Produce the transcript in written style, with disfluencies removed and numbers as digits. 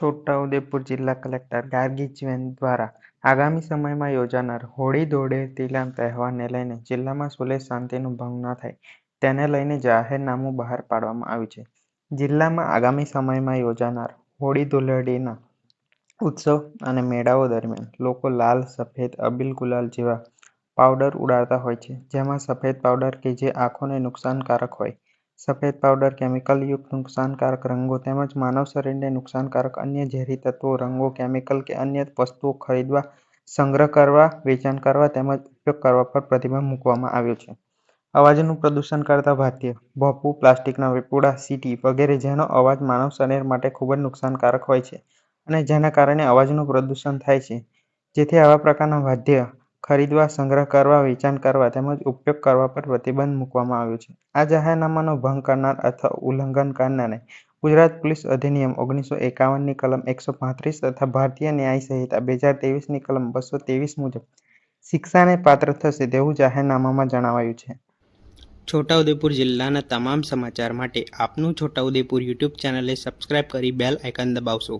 છોટાઉદેપુર જિલ્લા કલેક્ટર ગાર્ગી જૈન દ્વારા આગામી સમયમાં યોજાનાર હોળી ધૂળેટીના તહેવારને લઈને જિલ્લામાં સુલેહ શાંતિનો ભંગ ન થાય તેને લઈને જાહેરનામું બહાર પાડવામાં આવ્યું છે. જિલ્લામાં આગામી સમયમાં યોજાનાર હોળી ધૂળેટીના ઉત્સવ અને મેળાઓ દરમિયાન લોકો લાલ, સફેદ, અબીલ ગુલાલ જેવા પાવડર ઉડાડતા હોય છે. જેમાં સફેદ પાવડર કે જે આંખોને નુકસાનકારક હોય, સફેદ પાવડર કેમિકલયુક્ત નુકસાનકારક રંગો તેમજ માનવ શરીરને નુકસાનકારક અન્ય ઝેરી તત્વો, રંગો, કેમિકલ કે અન્ય વસ્તુઓ ખરીદવા, સંગ્રહ કરવા, વેચાણ કરવા તેમજ ઉપયોગ કરવા પર પ્રતિબંધ મૂકવામાં આવ્યો છે. અવાજનું પ્રદૂષણ કરતા વાદ્ય, ભભૂ, પ્લાસ્ટિકના વેપોડા, સીટી વગેરે જેનો અવાજ માનવ શરીર માટે ખૂબ જ નુકસાનકારક હોય છે અને જેના કારણે અવાજનું પ્રદૂષણ થાય છે. જેથી આવા પ્રકારના વાદ્ય ખરીદવા, સંગ્રહ કરવા, વેચાણ કરવા તેમજ ઉપયોગ કરવા પર પ્રતિબંધ મૂકવામાં આવ્યો છે. આ જાહેરનામાનો ભંગ કરનાર અથવા ઉલ્લંઘન કરનારને ગુજરાત પોલીસ અધિનિયમ 1951ની કલમ 135 તથા ભારતીય ન્યાય સંહિતા 2023ની કલમ 223 મુજબ શિક્ષાને પાત્ર થશે તેવું જાહેરનામામાં જણાવાયું છે. છોટાઉદેપુર જિલ્લાના તમામ સમાચાર માટે આપનું છોટાઉદેપુર યુટ્યુબ ચેનલને સબસ્ક્રાઇબ કરી બેલ આઇકન દબાવશો.